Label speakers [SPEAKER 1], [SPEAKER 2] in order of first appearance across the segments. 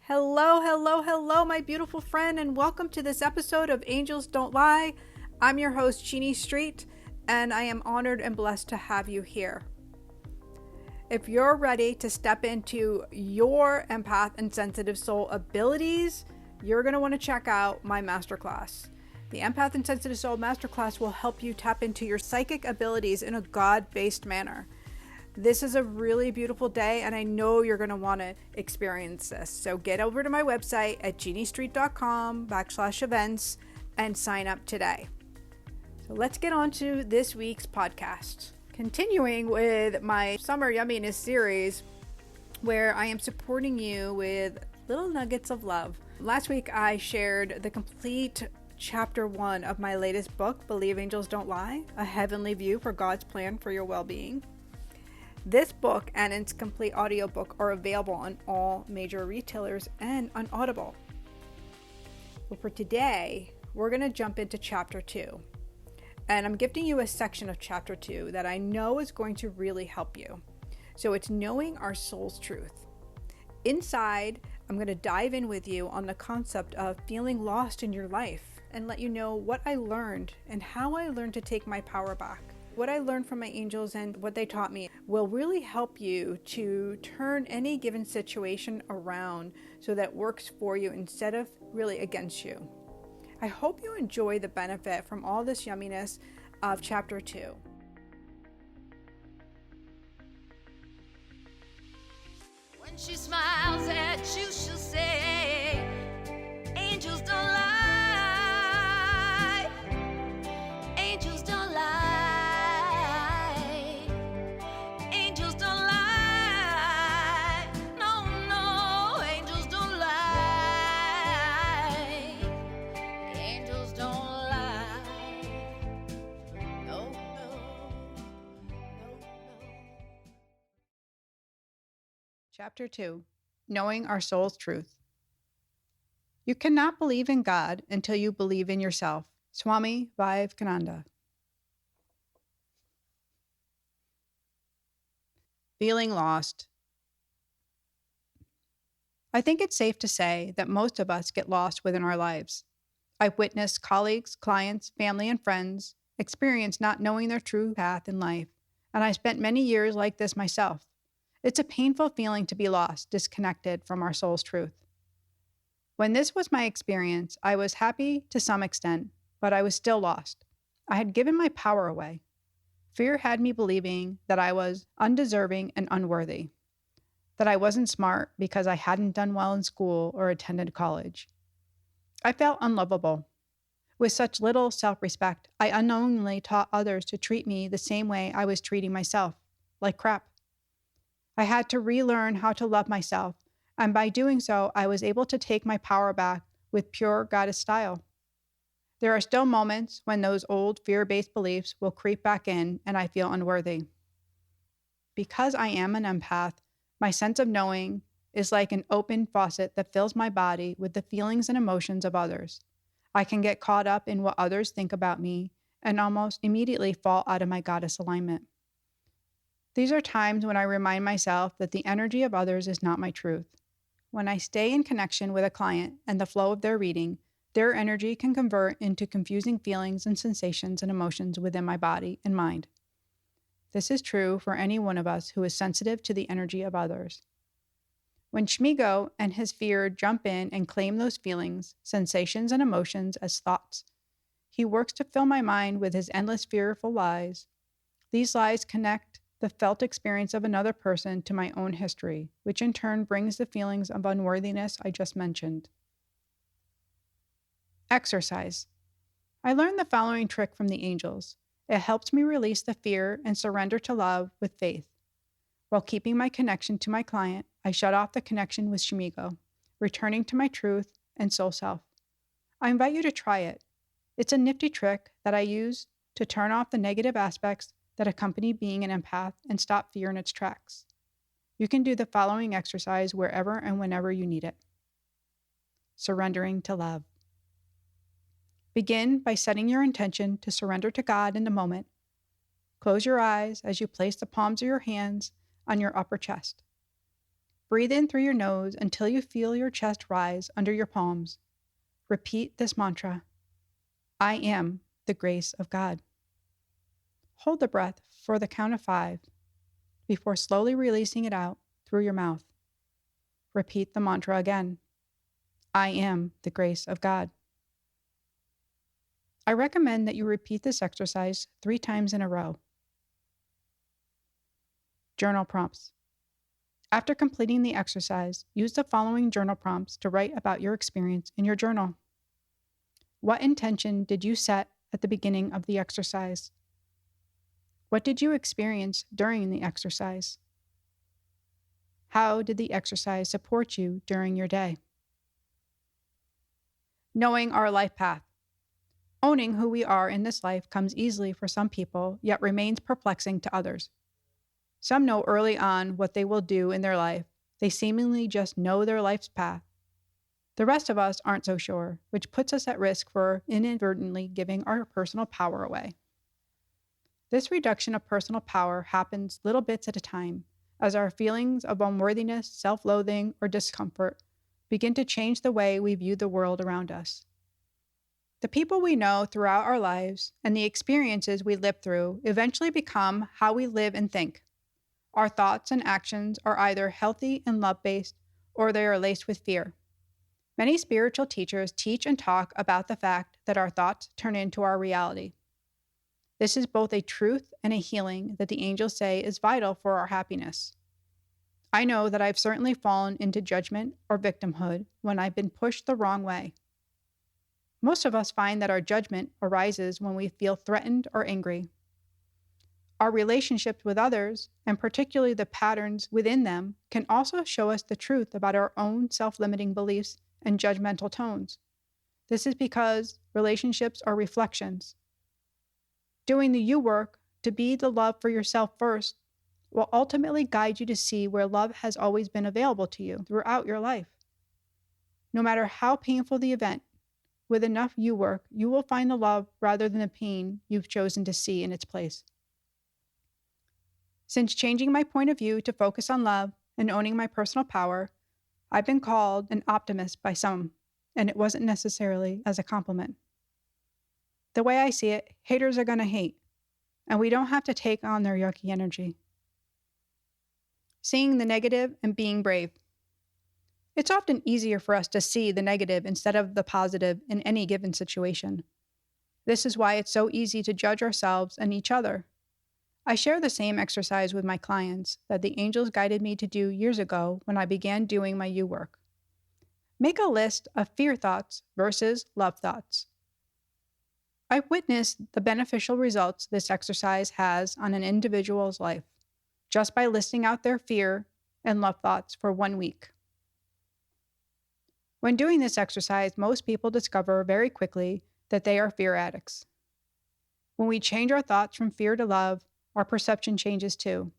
[SPEAKER 1] Hello, hello, hello, my beautiful friend, and welcome to this episode of Angels Don't Lie. I'm your host, Jeannie Street, and I am honored and blessed to have you here. If you're ready to step into your empath and sensitive soul abilities, you're going to want to check out my masterclass. The Empath and Sensitive Soul Masterclass will help you tap into your psychic abilities in a God-based manner. This is a really beautiful day, and I know you're going to want to experience this. So get over to my website at jeanniestreet.com/events and sign up today. So let's get on to this week's podcast. Continuing with my Summer Yumminess Series, where I am supporting you with little nuggets of love. Last week, I shared the complete Chapter 1 of my latest book, Believe Angels Don't Lie, A Heavenly View for God's Plan for Your Well-Being. This book and its complete audiobook are available on all major retailers and on Audible. Well, for today, we're going to jump into Chapter 2. And I'm gifting you a section of Chapter 2 that I know is going to really help you. So it's knowing our soul's truth. Inside, I'm going to dive in with you on the concept of feeling lost in your life and let you know what I learned and how I learned to take my power back. What I learned from my angels and what they taught me will really help you to turn any given situation around so that works for you instead of really against you. I hope you enjoy the benefit from all this yumminess of Chapter 2.
[SPEAKER 2] When she smiles at you, she'll say, angels don't lie. Angels don't lie. Angels don't lie. No, no, angels don't lie. Angels don't lie. No, no, no, no.
[SPEAKER 1] Chapter 2, Knowing Our Soul's Truth. You cannot believe in God until you believe in yourself. Swami Vivekananda. Feeling lost. I think it's safe to say that most of us get lost within our lives. I've witnessed colleagues, clients, family, and friends experience not knowing their true path in life, and I spent many years like this myself. It's a painful feeling to be lost, disconnected from our soul's truth. When this was my experience, I was happy to some extent, but I was still lost. I had given my power away. Fear had me believing that I was undeserving and unworthy, that I wasn't smart because I hadn't done well in school or attended college. I felt unlovable. With such little self-respect, I unknowingly taught others to treat me the same way I was treating myself, like crap. I had to relearn how to love myself, and by doing so, I was able to take my power back with pure goddess style. There are still moments when those old fear-based beliefs will creep back in and I feel unworthy. Because I am an empath, my sense of knowing is like an open faucet that fills my body with the feelings and emotions of others. I can get caught up in what others think about me and almost immediately fall out of my goddess alignment. These are times when I remind myself that the energy of others is not my truth. When I stay in connection with a client and the flow of their reading, their energy can convert into confusing feelings and sensations and emotions within my body and mind. This is true for any one of us who is sensitive to the energy of others. When Shmigo and his fear jump in and claim those feelings, sensations, and emotions as thoughts, he works to fill my mind with his endless fearful lies. These lies connect the felt experience of another person to my own history, which in turn brings the feelings of unworthiness I just mentioned. Exercise. I learned the following trick from the angels. It helps me release the fear and surrender to love with faith. While keeping my connection to my client, I shut off the connection with Shmigo, returning to my truth and soul self. I invite you to try it. It's a nifty trick that I use to turn off the negative aspects that accompany being an empath and stop fear in its tracks. You can do the following exercise wherever and whenever you need it. Surrendering to love. Begin by setting your intention to surrender to God in the moment. Close your eyes as you place the palms of your hands on your upper chest. Breathe in through your nose until you feel your chest rise under your palms. Repeat this mantra: I am the grace of God. Hold the breath for the count of 5 before slowly releasing it out through your mouth. Repeat the mantra again: I am the grace of God. I recommend that you repeat this exercise 3 times in a row. Journal prompts. After completing the exercise, use the following journal prompts to write about your experience in your journal. What intention did you set at the beginning of the exercise? What did you experience during the exercise? How did the exercise support you during your day? Knowing our life path. Owning who we are in this life comes easily for some people, yet remains perplexing to others. Some know early on what they will do in their life. They seemingly just know their life's path. The rest of us aren't so sure, which puts us at risk for inadvertently giving our personal power away. This reduction of personal power happens little bits at a time, as our feelings of unworthiness, self-loathing, or discomfort begin to change the way we view the world around us. The people we know throughout our lives and the experiences we live through eventually become how we live and think. Our thoughts and actions are either healthy and love-based, or they are laced with fear. Many spiritual teachers teach and talk about the fact that our thoughts turn into our reality. This is both a truth and a healing that the angels say is vital for our happiness. I know that I've certainly fallen into judgment or victimhood when I've been pushed the wrong way. Most of us find that our judgment arises when we feel threatened or angry. Our relationships with others, and particularly the patterns within them, can also show us the truth about our own self-limiting beliefs and judgmental tones. This is because relationships are reflections. Doing the you work to be the love for yourself first will ultimately guide you to see where love has always been available to you throughout your life. No matter how painful the event, with enough you work, you will find the love rather than the pain you've chosen to see in its place. Since changing my point of view to focus on love and owning my personal power, I've been called an optimist by some, and it wasn't necessarily as a compliment. The way I see it, haters are going to hate, and we don't have to take on their yucky energy. Seeing the negative and being brave. It's often easier for us to see the negative instead of the positive in any given situation. This is why it's so easy to judge ourselves and each other. I share the same exercise with my clients that the angels guided me to do years ago when I began doing my you work. Make a list of fear thoughts versus love thoughts. I've witnessed the beneficial results this exercise has on an individual's life, just by listing out their fear and love thoughts for 1 week. When doing this exercise, most people discover very quickly that they are fear addicts. When we change our thoughts from fear to love, our perception changes too.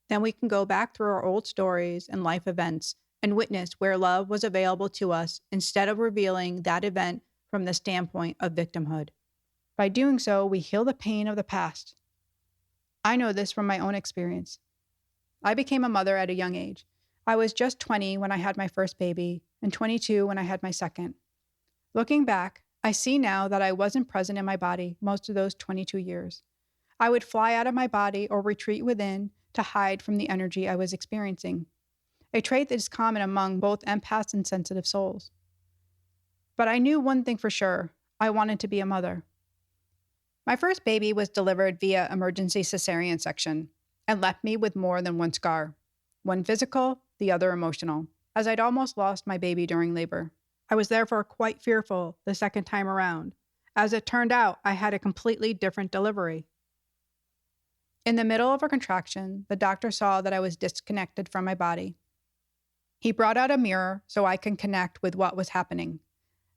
[SPEAKER 1] Then we can go back through our old stories and life events and witness where love was available to us instead of revealing that event from the standpoint of victimhood. By doing so, we heal the pain of the past. I know this from my own experience. I became a mother at a young age. I was just 20 when I had my first baby and 22 when I had my second. Looking back, I see now that I wasn't present in my body most of those 22 years. I would fly out of my body or retreat within to hide from the energy I was experiencing, a trait that is common among both empaths and sensitive souls. But I knew one thing for sure: I wanted to be a mother. My first baby was delivered via emergency cesarean section and left me with more than one scar, one physical, the other emotional, as I'd almost lost my baby during labor. I was therefore quite fearful the second time around. As it turned out, I had a completely different delivery. In the middle of a contraction, the doctor saw that I was disconnected from my body. He brought out a mirror so I could connect with what was happening,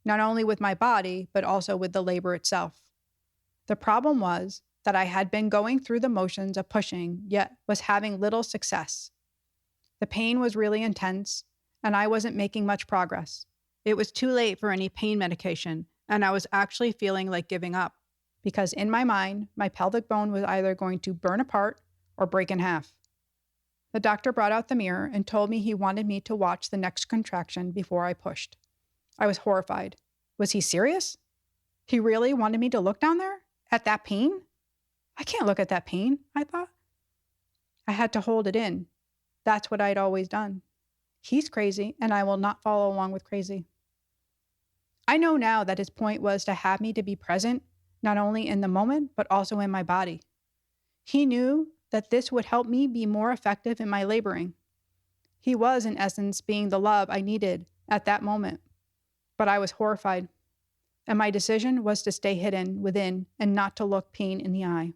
[SPEAKER 1] not only with my body, but also with the labor itself. The problem was that I had been going through the motions of pushing, yet was having little success. The pain was really intense, and I wasn't making much progress. It was too late for any pain medication, and I was actually feeling like giving up, because in my mind, my pelvic bone was either going to burn apart or break in half. The doctor brought out the mirror and told me he wanted me to watch the next contraction before I pushed. I was horrified. Was he serious? He really wanted me to look down there? At that pain? I can't look at that pain, I thought. I had to hold it in. That's what I'd always done. He's crazy, and I will not follow along with crazy. I know now that his point was to have me to be present, not only in the moment, but also in my body. He knew that this would help me be more effective in my laboring. He was, in essence, being the love I needed at that moment. But I was horrified, and my decision was to stay hidden within and not to look pain in the eye.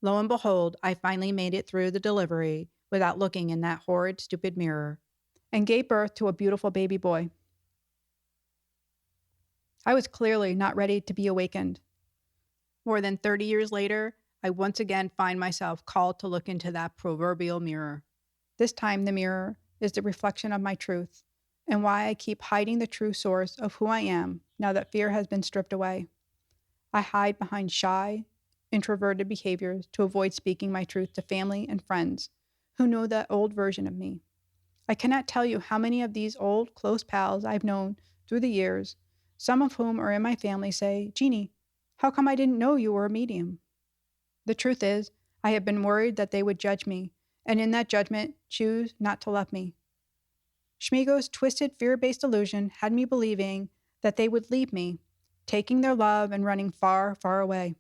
[SPEAKER 1] Lo and behold, I finally made it through the delivery without looking in that horrid, stupid mirror, and gave birth to a beautiful baby boy. I was clearly not ready to be awakened. More than 30 years later, I once again find myself called to look into that proverbial mirror. This time the mirror is the reflection of my truth and why I keep hiding the true source of who I am now that fear has been stripped away. I hide behind shy, introverted behaviors to avoid speaking my truth to family and friends who know that old version of me. I cannot tell you how many of these old, close pals I've known through the years, some of whom are in my family, say, "Jeannie, how come I didn't know you were a medium?" The truth is, I have been worried that they would judge me, and in that judgment, choose not to love me. Schmigo's twisted fear-based illusion had me believing that they would leave me, taking their love and running far, far away.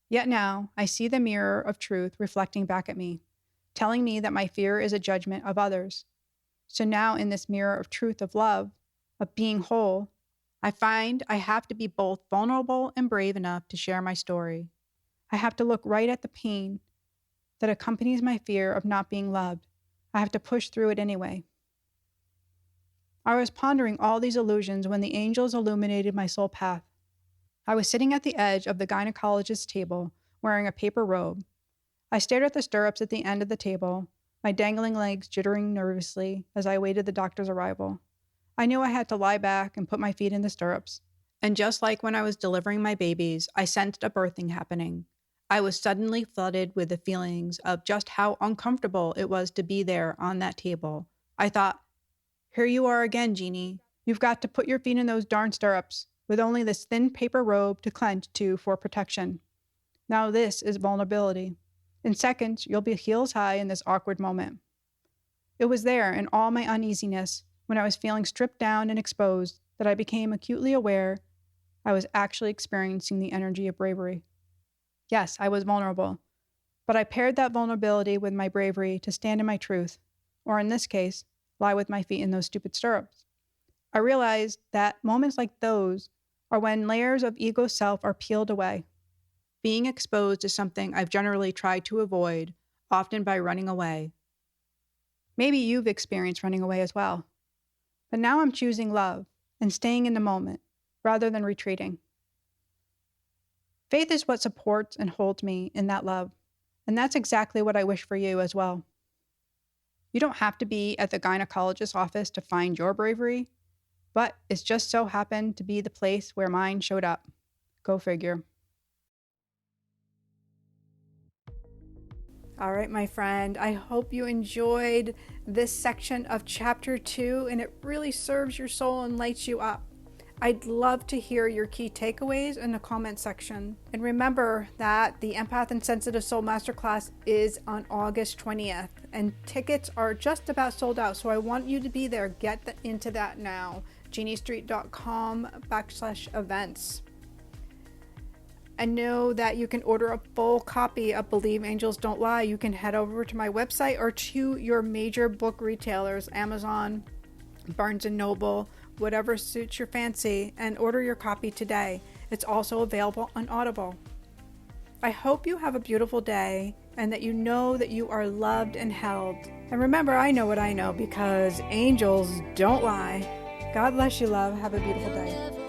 [SPEAKER 1] Yet now, I see the mirror of truth reflecting back at me, telling me that my fear is a judgment of others. So now in this mirror of truth, of love, of being whole, I find I have to be both vulnerable and brave enough to share my story. I have to look right at the pain that accompanies my fear of not being loved. I have to push through it anyway. I was pondering all these illusions when the angels illuminated my soul path. I was sitting at the edge of the gynecologist's table, wearing a paper robe. I stared at the stirrups at the end of the table, my dangling legs jittering nervously as I awaited the doctor's arrival. I knew I had to lie back and put my feet in the stirrups. And just like when I was delivering my babies, I sensed a birthing happening. I was suddenly flooded with the feelings of just how uncomfortable it was to be there on that table. I thought, here you are again, Jeannie. You've got to put your feet in those darn stirrups, with only this thin paper robe to clench to for protection. Now this is vulnerability. In seconds, you'll be heels high in this awkward moment. It was there, in all my uneasiness, when I was feeling stripped down and exposed, that I became acutely aware I was actually experiencing the energy of bravery. Yes, I was vulnerable, but I paired that vulnerability with my bravery to stand in my truth, or in this case, lie with my feet in those stupid stirrups. I realized that moments like those are when layers of ego self are peeled away. Being exposed is something I've generally tried to avoid, often by running away. Maybe you've experienced running away as well. But now I'm choosing love and staying in the moment rather than retreating. Faith is what supports and holds me in that love, and that's exactly what I wish for you as well. You don't have to be at the gynecologist's office to find your bravery, but it's just so happened to be the place where mine showed up. Go figure. All right, my friend, I hope you enjoyed this section of Chapter 2, and it really serves your soul and lights you up. I'd love to hear your key takeaways in the comment section. And remember that the Empath and Sensitive Soul Masterclass is on August 20th, and tickets are just about sold out, so I want you to be there. Get into that now. JeannieStreet.com/events. And know that you can order a full copy of Believe Angels Don't Lie. You can head over to my website or to your major book retailers, Amazon, Barnes & Noble, whatever suits your fancy, and order your copy today. It's also available on Audible. I hope you have a beautiful day and that you know that you are loved and held. And remember, I know what I know, because angels don't lie. God bless you, love. Have a beautiful day.